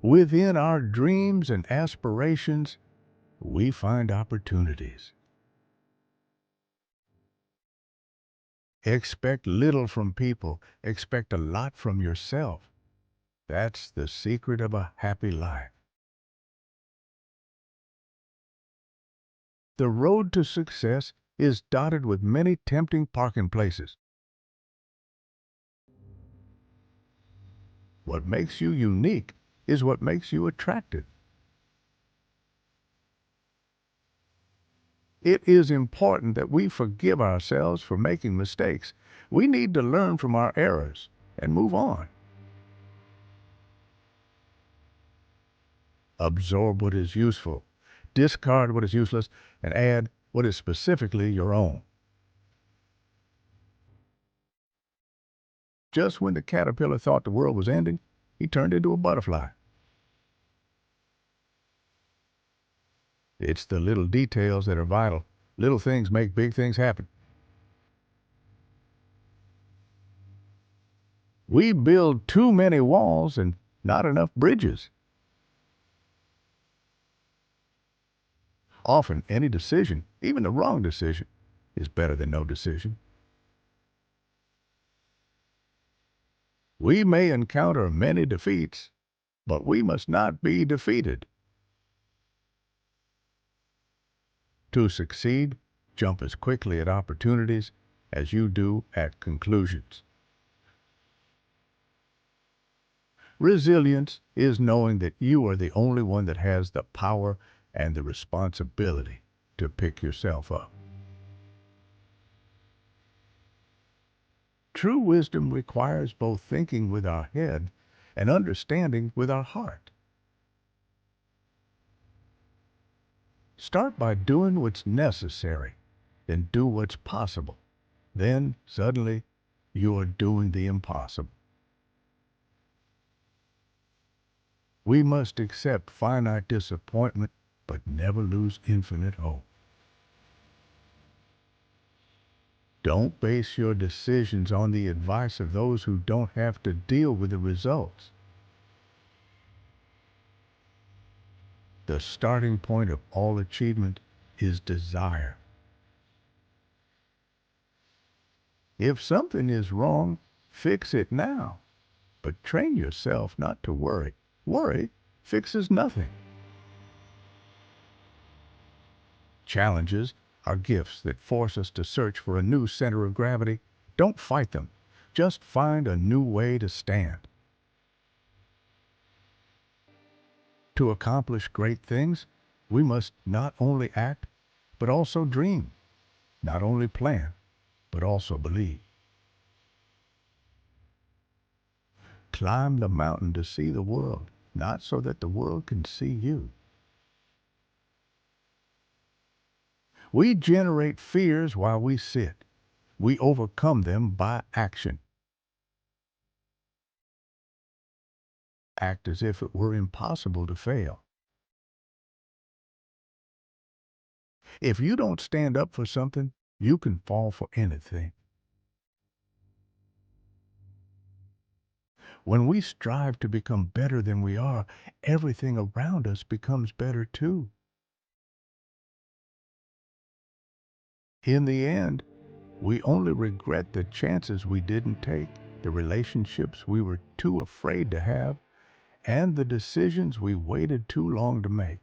Within our dreams and aspirations, we find opportunities. Expect little from people, expect a lot from yourself. That's the secret of a happy life. The road to success is dotted with many tempting parking places. What makes you unique is what makes you attractive. It is important that we forgive ourselves for making mistakes. We need to learn from our errors and move on. Absorb what is useful, discard what is useless, and add what is specifically your own. Just when the caterpillar thought the world was ending, he turned into a butterfly. It's the little details that are vital. Little things make big things happen. We build too many walls and not enough bridges. Often, any decision, even the wrong decision, is better than no decision. We may encounter many defeats, but we must not be defeated. To succeed, jump as quickly at opportunities as you do at conclusions. Resilience is knowing that you are the only one that has the power and the responsibility to pick yourself up. True wisdom requires both thinking with our head and understanding with our heart. Start by doing what's necessary, then do what's possible. Then, suddenly, you are doing the impossible. We must accept finite disappointment, but never lose infinite hope. Don't base your decisions on the advice of those who don't have to deal with the results. The starting point of all achievement is desire. If something is wrong, fix it now. But train yourself not to worry. Worry fixes nothing. Challenges are gifts that force us to search for a new center of gravity. Don't fight them. Just find a new way to stand. To accomplish great things, we must not only act, but also dream. Not only plan, but also believe. Climb the mountain to see the world, not so that the world can see you. We generate fears while we sit. We overcome them by action. Act as if it were impossible to fail. If you don't stand up for something, you can fall for anything. When we strive to become better than we are, everything around us becomes better too. In the end, we only regret the chances we didn't take, the relationships we were too afraid to have, and the decisions we waited too long to make.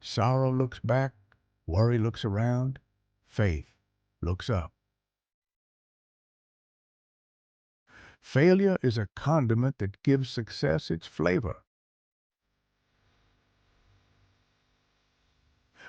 Sorrow looks back, worry looks around, faith looks up. Failure is a condiment that gives success its flavor.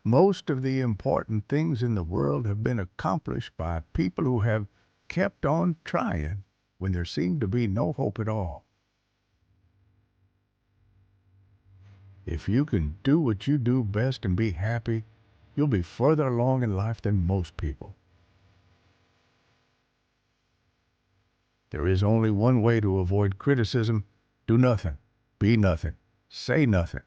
Most of the important things in the world have been accomplished by people who have kept on trying when there seemed to be no hope at all. If you can do what you do best and be happy, you'll be further along in life than most people. There is only one way to avoid criticism. Do nothing, be nothing, say nothing.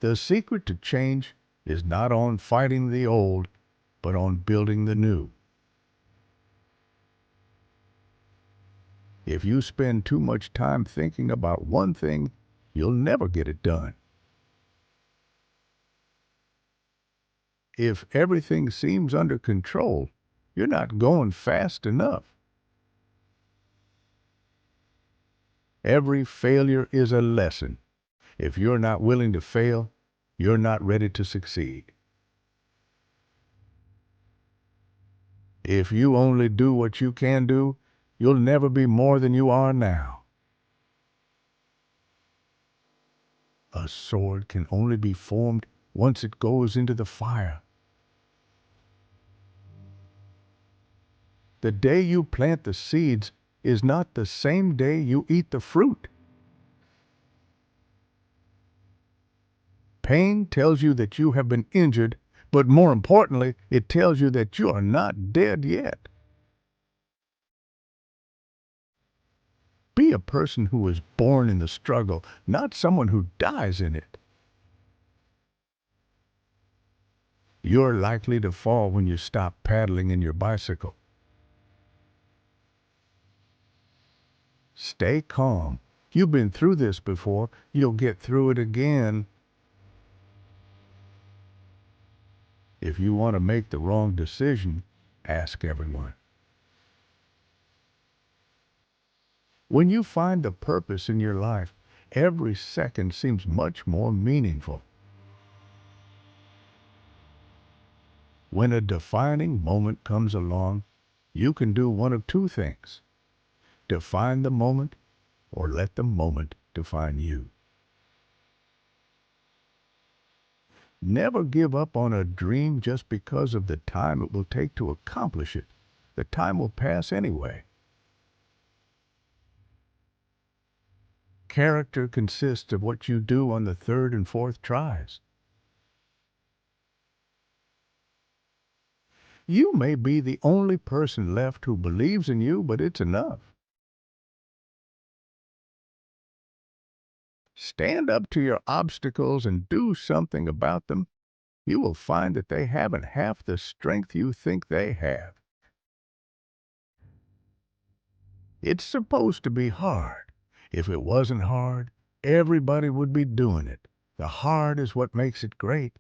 The secret to change is not on fighting the old, but on building the new. If you spend too much time thinking about one thing, you'll never get it done. If everything seems under control, you're not going fast enough. Every failure is a lesson. If you're not willing to fail, you're not ready to succeed. If you only do what you can do, you'll never be more than you are now. A sword can only be formed once it goes into the fire. The day you plant the seeds is not the same day you eat the fruit. Pain tells you that you have been injured, but more importantly, it tells you that you are not dead yet. Be a person who is born in the struggle, not someone who dies in it. You're likely to fall when you stop paddling in your bicycle. Stay calm. You've been through this before. You'll get through it again. If you want to make the wrong decision, ask everyone. When you find the purpose in your life, every second seems much more meaningful. When a defining moment comes along, you can do one of two things: define the moment or let the moment define you. Never give up on a dream just because of the time it will take to accomplish it. The time will pass anyway. Character consists of what you do on the third and fourth tries. You may be the only person left who believes in you, but it's enough. Stand up to your obstacles and do something about them. You will find that they haven't half the strength you think they have. It's supposed to be hard. If it wasn't hard, everybody would be doing it. The hard is what makes it great.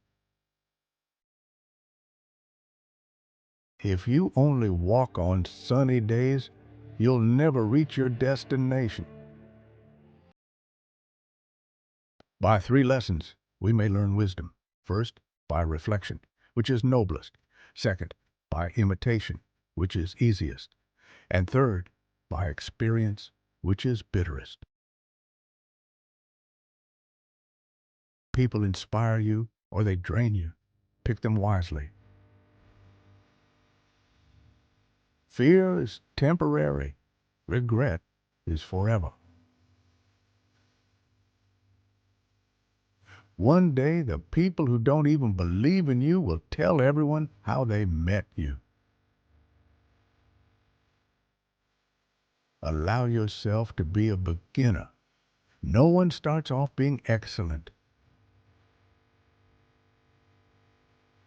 If you only walk on sunny days, you'll never reach your destination. By three lessons, we may learn wisdom. First, by reflection, which is noblest. Second, by imitation, which is easiest. And third, by experience, which is bitterest. People inspire you or they drain you. Pick them wisely. Fear is temporary. Regret is forever. One day, the people who don't even believe in you will tell everyone how they met you. Allow yourself to be a beginner. No one starts off being excellent.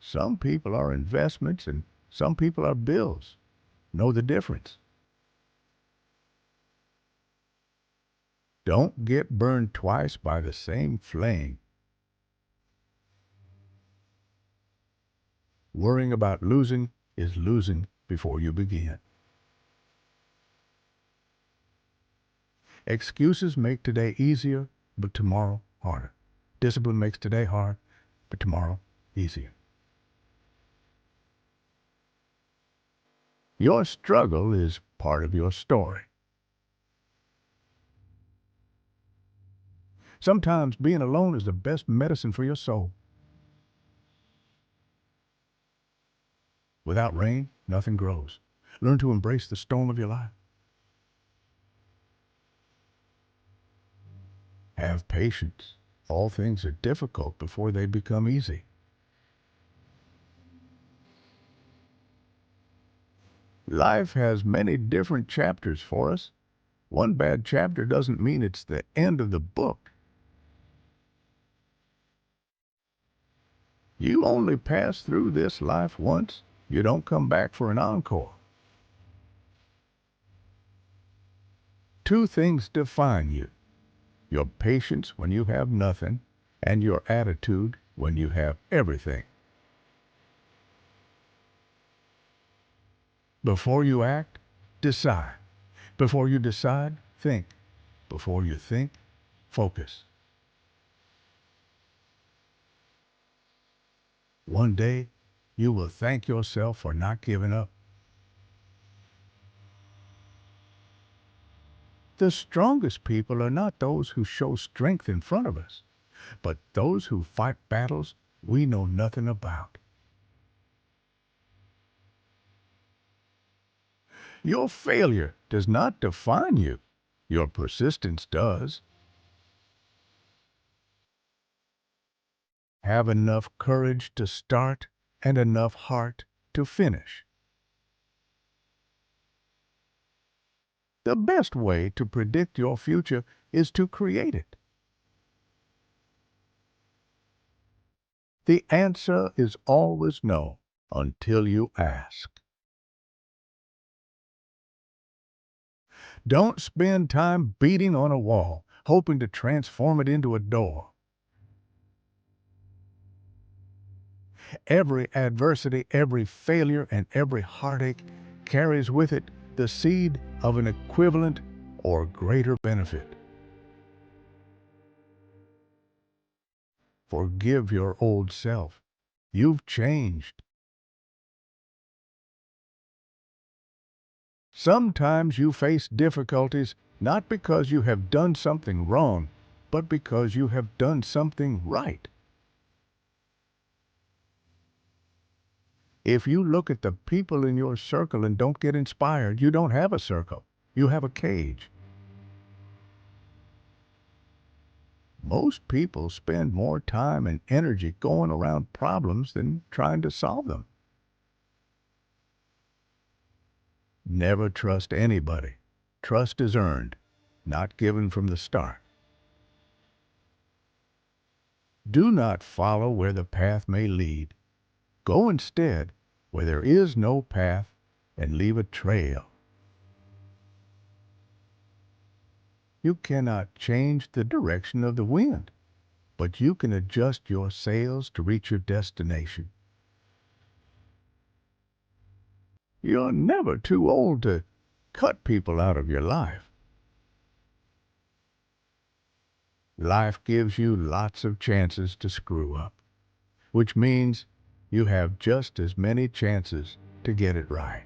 Some people are investments and some people are bills. Know the difference. Don't get burned twice by the same flame. Worrying about losing is losing before you begin. Excuses make today easier, but tomorrow harder. Discipline makes today hard, but tomorrow easier. Your struggle is part of your story. Sometimes being alone is the best medicine for your soul. Without rain, nothing grows. Learn to embrace the storm of your life. Have patience. All things are difficult before they become easy. Life has many different chapters for us. One bad chapter doesn't mean it's the end of the book. You only pass through this life once. You don't come back for an encore. Two things define you: your patience when you have nothing, and your attitude when you have everything. Before you act, decide. Before you decide, think. Before you think, focus. One day, you will thank yourself for not giving up. The strongest people are not those who show strength in front of us, but those who fight battles we know nothing about. Your failure does not define you. Your persistence does. Have enough courage to start and enough heart to finish. The best way to predict your future is to create it. The answer is always no until you ask. Don't spend time beating on a wall, hoping to transform it into a door. Every adversity, every failure, and every heartache carries with it the seed of an equivalent or greater benefit. Forgive your old self. You've changed. Sometimes you face difficulties not because you have done something wrong, but because you have done something right. If you look at the people in your circle and don't get inspired, you don't have a circle. You have a cage. Most people spend more time and energy going around problems than trying to solve them. Never trust anybody. Trust is earned, not given from the start. Do not follow where the path may lead. Go instead where there is no path and leave a trail. You cannot change the direction of the wind, but you can adjust your sails to reach your destination. You're never too old to cut people out of your life. Life gives you lots of chances to screw up, which means you have just as many chances to get it right.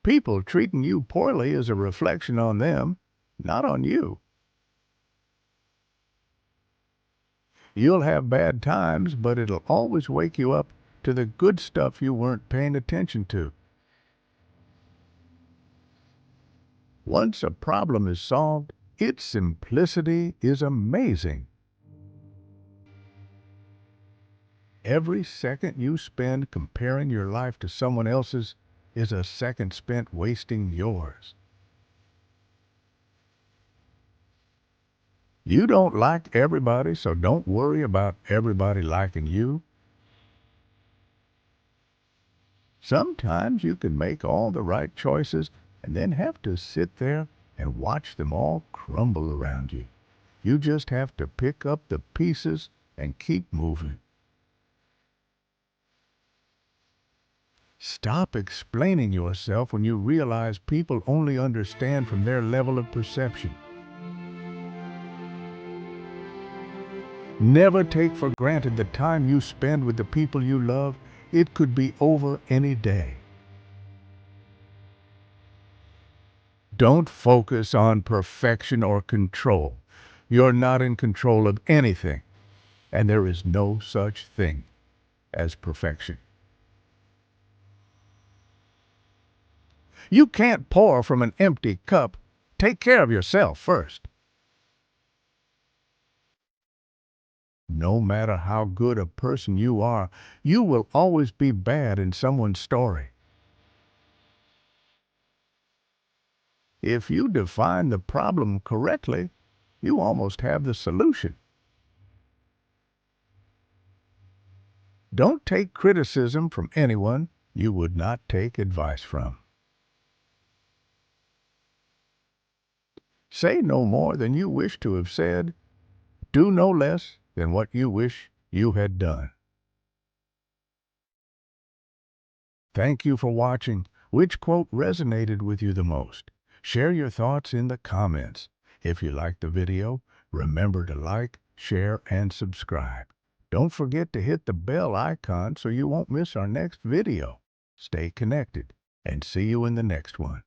People treating you poorly is a reflection on them, not on you. You'll have bad times, but it'll always wake you up to the good stuff you weren't paying attention to. Once a problem is solved, its simplicity is amazing. Every second you spend comparing your life to someone else's is a second spent wasting yours. You don't like everybody, so don't worry about everybody liking you. Sometimes you can make all the right choices and then have to sit there and watch them all crumble around you. You just have to pick up the pieces and keep moving. Stop explaining yourself when you realize people only understand from their level of perception. Never take for granted the time you spend with the people you love. It could be over any day. Don't focus on perfection or control. You're not in control of anything, and there is no such thing as perfection. You can't pour from an empty cup. Take care of yourself first. No matter how good a person you are, you will always be bad in someone's story. If you define the problem correctly, you almost have the solution. Don't take criticism from anyone you would not take advice from. Say no more than you wish to have said. Do no less than what you wish you had done. Thank you for watching. Which quote resonated with you the most? Share your thoughts in the comments. If you liked the video, remember to like, share, and subscribe. Don't forget to hit the bell icon so you won't miss our next video. Stay connected and see you in the next one.